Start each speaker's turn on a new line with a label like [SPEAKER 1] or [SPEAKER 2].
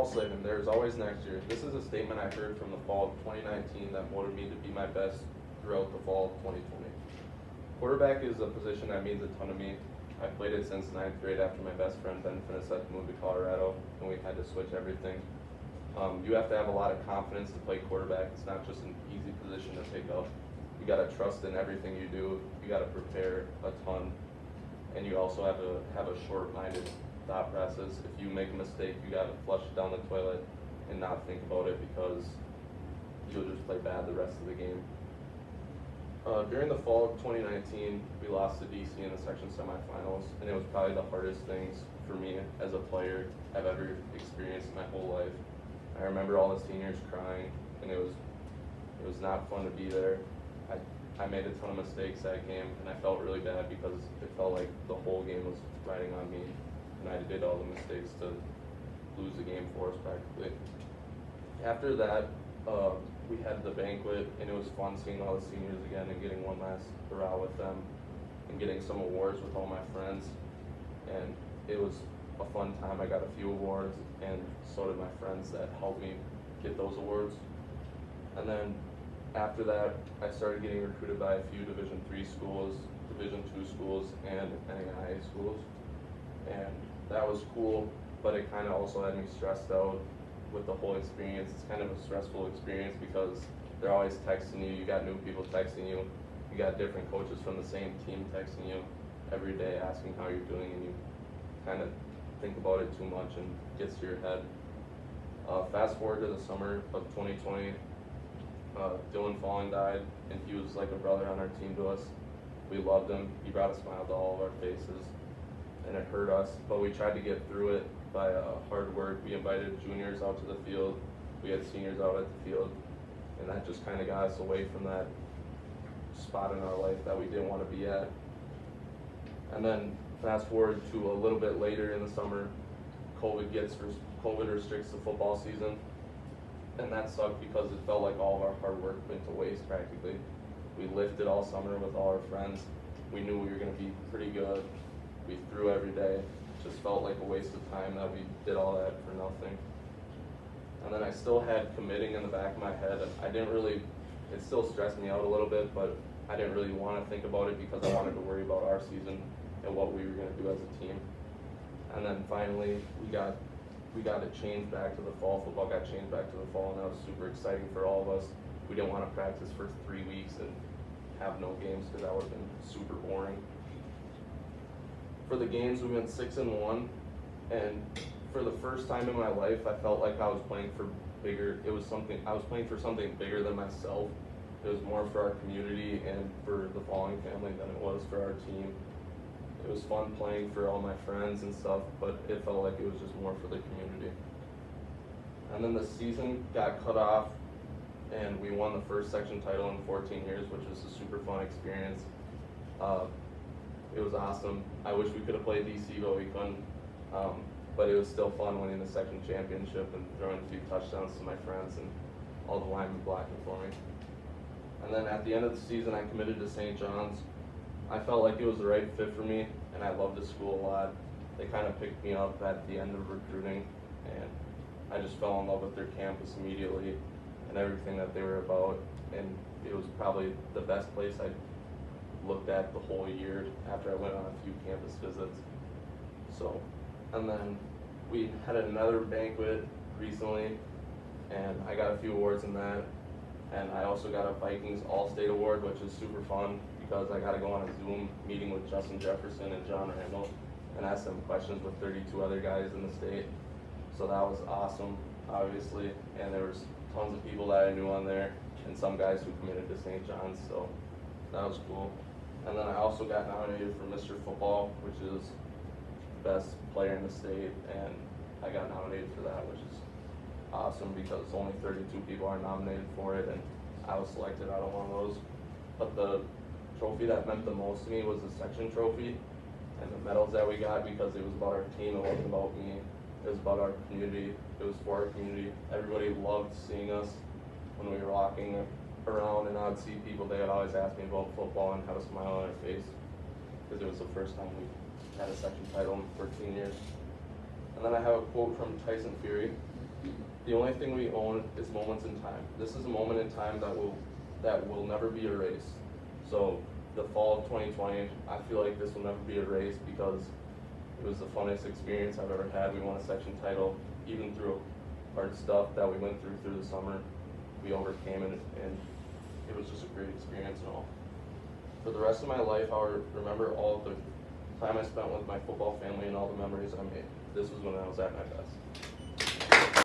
[SPEAKER 1] Paul Slavin, there's always next year. This is a statement I heard from the fall of 2019 that motivated me to be my best throughout the fall of 2020. Quarterback is a position that means a ton to me. I played it since 9th grade after my best friend Ben Finisette moved to Colorado, and we had to switch everything. You have to have a lot of confidence to play quarterback. It's not just an easy position to pick up. You got to trust in everything you do. You got to prepare a ton, and you also have to have a short-minded thought process. If you make a mistake, you got to flush it down the toilet and not think about it, because you'll just play bad the rest of the game. During the fall of 2019, we lost to DC in the section semifinals, and it was probably the hardest things for me as a player I've ever experienced in my whole life. I remember all the seniors crying, and it was not fun to be there. I made a ton of mistakes that game, and I felt really bad because it felt like the whole game was riding on me, and I did all the mistakes to lose the game for us practically. After that, we had the banquet, and it was fun seeing all the seniors again and getting one last hurrah with them and getting some awards with all my friends. And it was a fun time. I got a few awards, and so did my friends that helped me get those awards. And then after that, I started getting recruited by a few Division III schools, Division II schools, and NAIA schools. And that was cool, but it kind of also had me stressed out with the whole experience. It's kind of a stressful experience because they're always texting you. You got new people texting you. You got different coaches from the same team texting you every day asking how you're doing, and you kind of think about it too much and gets to your head. Fast forward to the summer of 2020, Dylan Falling died, and he was like a brother on our team to us. We loved him. He brought a smile to all of our faces, and it hurt us, but we tried to get through it by hard work. We invited juniors out to the field. We had seniors out at the field, and that just kind of got us away from that spot in our life that we didn't want to be at. And then fast forward to a little bit later in the summer, COVID restricts the football season, and that sucked because it felt like all of our hard work went to waste practically. We lifted all summer with all our friends. We knew we were going to be pretty good. We threw every day. It just felt like a waste of time that we did all that for nothing. And then I still had committing in the back of my head. It still stressed me out a little bit, but I didn't really want to think about it because I wanted to worry about our season and what we were going to do as a team. And then finally, we got it changed back to the fall. Football got changed back to the fall, and that was super exciting for all of us. We didn't want to practice for 3 weeks and have no games because that would have been super boring. For the games, we went 6-1, and for the first time in my life, I felt like I was playing for bigger. I was playing for something bigger than myself. It was more for our community and for the Falling family than it was for our team. It was fun playing for all my friends and stuff, but it felt like it was just more for the community. And then the season got cut off, and we won the first section title in 14 years, which was a super fun experience. It was awesome. I wish we could have played DC, but we couldn't. But it was still fun winning the section championship and throwing a few touchdowns to my friends and all the linemen blocking for me. And then at the end of the season, I committed to St. John's. I felt like it was the right fit for me, and I loved the school a lot. They kind of picked me up at the end of recruiting, and I just fell in love with their campus immediately and everything that they were about. And it was probably the best place I looked at the whole year after I went on a few campus visits. And then we had another banquet recently, and I got a few awards in that. And I also got a Vikings All-State Award, which is super fun because I got to go on a Zoom meeting with Justin Jefferson and John Randall and ask them questions with 32 other guys in the state. So that was awesome, obviously. And there was tons of people that I knew on there and some guys who committed to St. John's, so that was cool. And then I also got nominated for Mr. Football, which is best player in the state, and I got nominated for that, which is awesome because only 32 people are nominated for it, and I was selected out of one of those. But the trophy that meant the most to me was the section trophy and the medals that we got, because it was about our team. It wasn't about me. It was about our community. It was for our community. Everybody loved seeing us when we were walking around, and I would see people. They would always ask me about football and have a smile on their face because it was the first time we had a section title in 14 years. And then I have a quote from Tyson Fury. The only thing we own is moments in time. This is a moment in time that will never be erased. So the fall of 2020, I feel like this will never be erased because it was the funnest experience I've ever had. We won a section title, even through hard stuff that we went through the summer. We overcame it, and it was just a great experience and all. For the rest of my life, I'll remember all of the time I spent with my football family and all the memories I made. This was when I was at my best.